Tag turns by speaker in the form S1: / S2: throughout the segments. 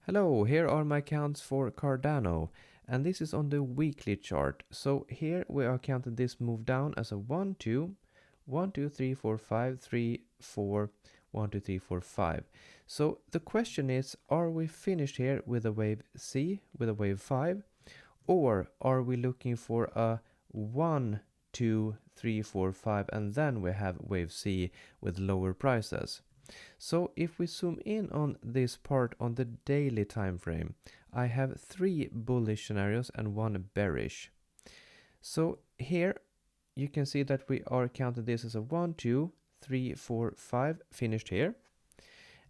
S1: Hello, here are my counts for Cardano, and this is on the weekly chart. So here we are counting this move down as a 1, 2, 1, 2, 3, 4, 5, 3, 4, 1, 2, 3, 4, 5. So the question is, are we finished here with a wave C, with a wave 5, or are we looking for a 1, 2, 3, 4, 5, and then we have wave C with lower prices? So if we zoom in on this part on the daily time frame, I have 3 bullish scenarios and 1 bearish. So here you can see that we are counting this as a 1, 2, 3, 4, 5 finished here.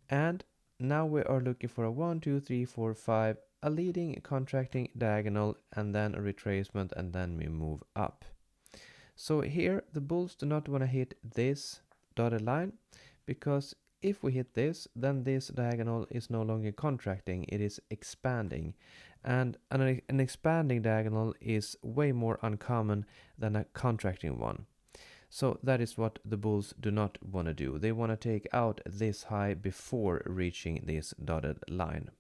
S1: And now we are looking for a 1, 2, 3, 4, 5, a leading contracting diagonal, and then a retracement, and then we move up. So here the bulls do not want to hit this dotted line, because if we hit this, then this diagonal is no longer contracting, it is expanding. And an expanding diagonal is way more uncommon than a contracting one. So that is what the bulls do not want to do. They want to take out this high before reaching this dotted line.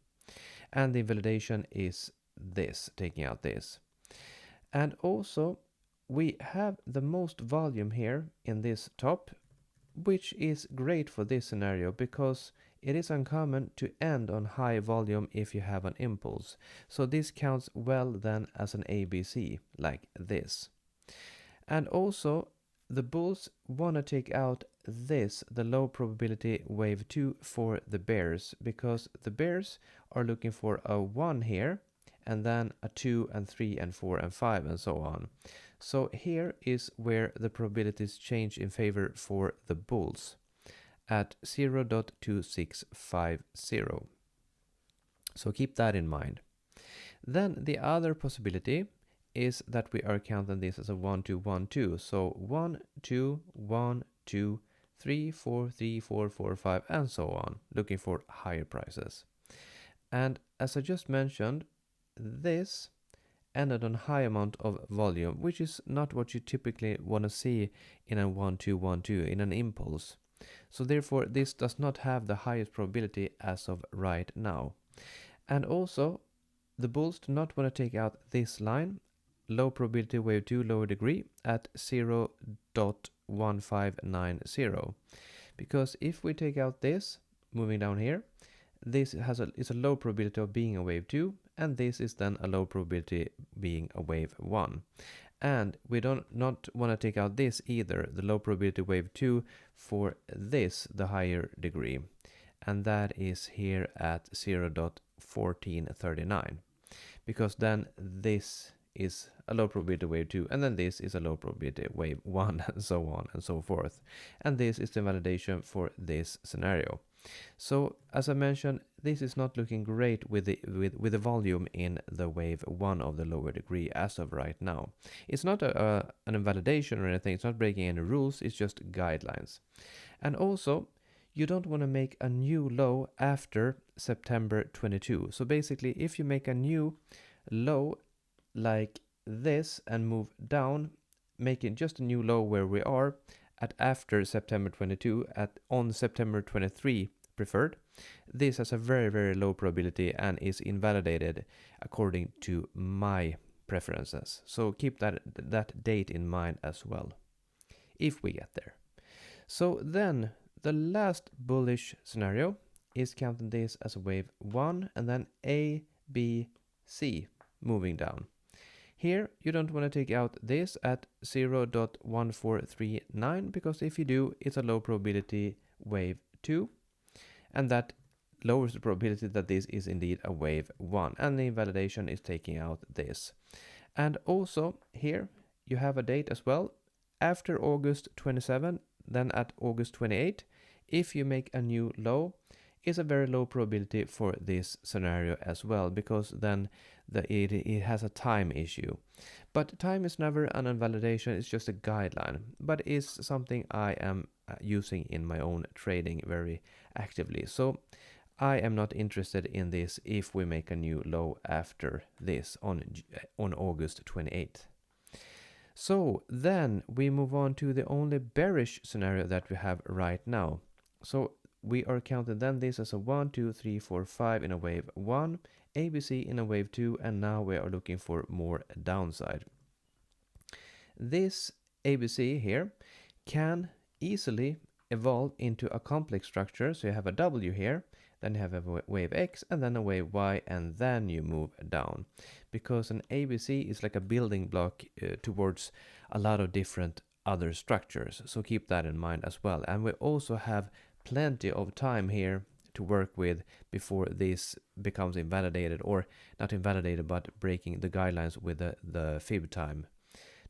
S1: And the invalidation is this, taking out this. And also we have the most volume here in this top, which is great for this scenario because it is uncommon to end on high volume if you have an impulse. So this counts well then as an ABC, like this. And also the bulls want to take out this, the low probability wave 2 for the bears, because the bears are looking for a 1 here, and then a 2 and 3 and 4 and 5 and so on. So here is where the probabilities change in favor for the bulls at 0.2650. So keep that in mind. Then the other possibility is that we are counting this as a 1, 2, 1, 2. So 1, 2, 1, 2, 3, 4, 3, 4, 4, 5, and so on, looking for higher prices. And as I just mentioned, this ended on high amount of volume, which is not what you typically want to see in a 1, 2, 1, 2, in an impulse. So therefore this does not have the highest probability as of right now. And also the bulls do not want to take out this line, low probability wave 2 lower degree, at 0.1590, because if we take out this moving down here, this is a low probability of being a wave 2, and this is then a low probability being a wave 1. And we not want to take out this either, the low probability wave 2 for this, the higher degree. And that is here at 0.1439, because then this is a low probability wave 2, and then this is a low probability wave 1, and so on and so forth. And this is the validation for this scenario. So as I mentioned, this is not looking great with the volume in the wave 1 of the lower degree as of right now. It's not an invalidation or anything, it's not breaking any rules, it's just guidelines. And also, you don't want to make a new low after September 22. So basically, if you make a new low like this and move down, making just a new low where we are at after September 22, on September 23 preferred, this has a very, very low probability and is invalidated according to my preferences. So keep that date in mind as well, if we get there. So then the last bullish scenario is counting this as a wave 1 and then A, B, C moving down. Here, you don't want to take out this at 0.1439, because if you do, it's a low probability wave 2, and that lowers the probability that this is indeed a wave 1, and the invalidation is taking out this. And also here, you have a date as well, after August 27, then at August 28, if you make a new low, is a very low probability for this scenario as well, because then it has a time issue. But time is never an invalidation, it's just a guideline, but is something I am using in my own trading very actively. So I am not interested in this if we make a new low after this on August 28th. So then we move on to the only bearish scenario that we have right now. So we are counting then this as a 1, 2, 3, 4, 5 in a wave 1, ABC in a wave 2, and now we are looking for more downside. This ABC here can easily evolve into a complex structure. So you have a W here, then you have a wave X, and then a wave Y, and then you move down. Because an ABC is like a building block towards a lot of different other structures. So keep that in mind as well. And we also have plenty of time here to work with before this becomes invalidated, or not invalidated, but breaking the guidelines with the fib time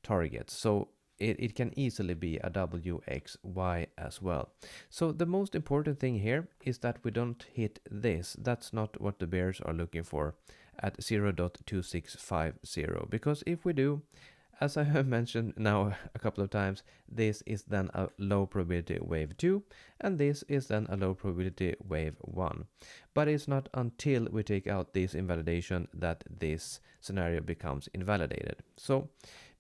S1: targets. So it can easily be a WXY as well. So the most important thing here is that we don't hit this. That's not what the bears are looking for at 0.2650, because if we do, as I have mentioned now a couple of times, this is then a low probability wave 2, and this is then a low probability wave 1. But it's not until we take out this invalidation that this scenario becomes invalidated. So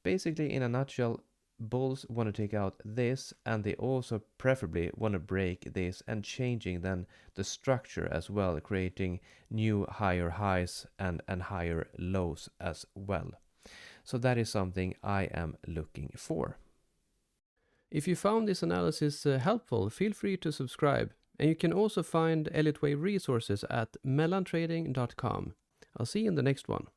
S1: basically, in a nutshell, bulls want to take out this, and they also preferably want to break this and changing then the structure as well, creating new higher highs and higher lows as well. So that is something I am looking for. If you found this analysis helpful, feel free to subscribe. And you can also find MotiveWave resources at mellantrading.com. I'll see you in the next one.